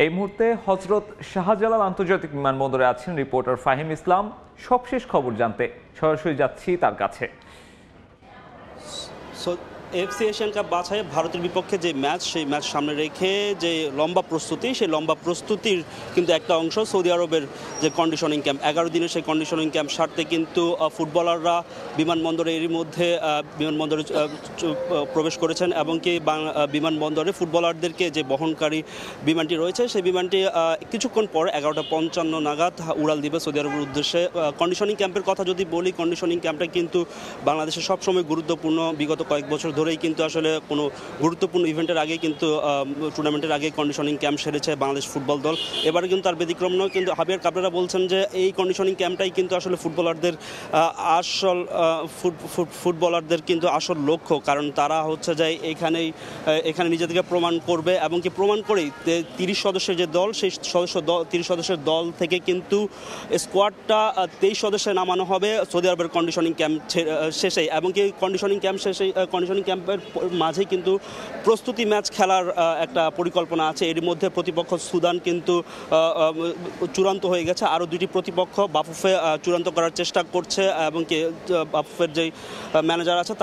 এই মুহূর্তে হযরত শাহজালাল আন্তর্জাতিক বিমানবন্দরে আছেন রিপোর্টার ফাহিম ইসলাম। সবশেষ খবর জানতে সরাসরি যাচ্ছি তার কাছে। এফসি এশিয়ান কাপ বাছাইয়ে ভারতের বিপক্ষে যে ম্যাচ, সেই ম্যাচ সামনে রেখে যে লম্বা প্রস্তুতি, সেই লম্বা প্রস্তুতির কিন্তু একটা অংশ সৌদি আরবের যে কন্ডিশনিং ক্যাম্প। 11 দিনের সেই কন্ডিশনিং ক্যাম্প সারতে কিন্তু ফুটবলাররা বিমানবন্দরে এরই মধ্যে বিমানবন্দরে প্রবেশ করেছেন এবং কি বিমানবন্দরে ফুটবলারদেরকে যে বহনকারী বিমানটি রয়েছে, সেই বিমানটি কিছুক্ষণ পর 11:55 নাগাদ উড়াল দিবে সৌদি আরবের উদ্দেশ্যে। কন্ডিশনিং ক্যাম্পের কথা যদি বলি, কন্ডিশনিং ক্যাম্পটা কিন্তু বাংলাদেশে সবসময় গুরুত্বপূর্ণ। বিগত কয়েক বছর ধরেই কিন্তু আসলে কোনো গুরুত্বপূর্ণ ইভেন্টের আগে কিন্তু টুর্নামেন্টের আগে কন্ডিশনিং ক্যাম্প সেরেছে বাংলাদেশ ফুটবল দল। এবারে কিন্তু তার ব্যতিক্রম নয়। কিন্তু হাবিয়ার কাবরেরা বলছেন যে এই কন্ডিশনিং ক্যাম্পটাই কিন্তু আসলে ফুটবলারদের কিন্তু আসল লক্ষ্য, কারণ তারা হচ্ছে যে এখানে নিজেদেরকে প্রমাণ করবে এবং কি প্রমাণ করেই 30 সদস্যের যে দল, সেই 30 সদস্যের দল থেকে কিন্তু স্কোয়াডটা 23 সদস্যে নামানো হবে সৌদি আরবের কন্ডিশনিং ক্যাম্প শেষেই। এবং কি কন্ডিশনিং ক্যাম্পের মাঝেই কিন্তু প্রস্তুতি ম্যাচ খেলার একটা পরিকল্পনা আছে। এর মধ্যে প্রতিপক্ষ সুদান কিন্তু চূড়ান্ত হয়ে গেছে। আরও দুটি প্রতিপক্ষ বাফুফে চূড়ান্ত করার চেষ্টা করছে এবং কি বাফুফের যেই ম্যানেজার আছে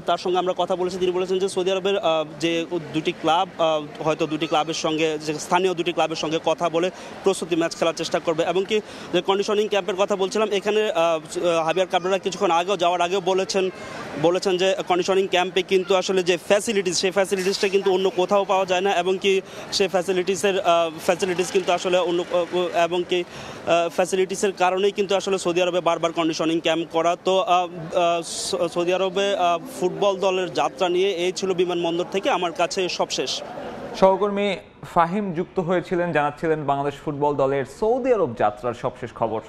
তার সঙ্গে আমরা কথা বলেছি। তিনি বলেছেন যে সৌদি আরবের যে দুটি ক্লাব, হয়তো দুটি ক্লাবের সঙ্গে, যে স্থানীয় দুটি ক্লাবের সঙ্গে কথা বলে প্রস্তুতি ম্যাচ খেলার চেষ্টা করবে। এবং কি যে কন্ডিশনিং ক্যাম্পের কথা বলছিলাম, এখানে হাবিয়ার কাবরেরা কিছুক্ষণ আগেও যাওয়ার আগেও বলেছেন যে কন্ডিশনিং ক্যাম্পে কিন্তু আসলে যে ফ্যাসিলিটিস, সেই ফ্যাসিলিটিসটা কিন্তু অন্য কোথাও পাওয়া যায় না এবং কি সেই ফ্যাসিলিটিস কিন্তু আসলে অন্য, এবং কি ফ্যাসিলিটিসের কারণেই কিন্তু আসলে সৌদি আরবে বারবার কন্ডিশনিং ক্যাম্প করা। তো সৌদি আরবে ফুটবল দলের যাত্রা নিয়ে এই ছিল বিমানবন্দর থেকে আমার কাছে সবশেষ। সহকর্মী ফাহিম যুক্ত হয়েছিলেন, জানাচ্ছিলেন বাংলাদেশ ফুটবল দলের সৌদি আরব যাত্রার সবশেষ খবর।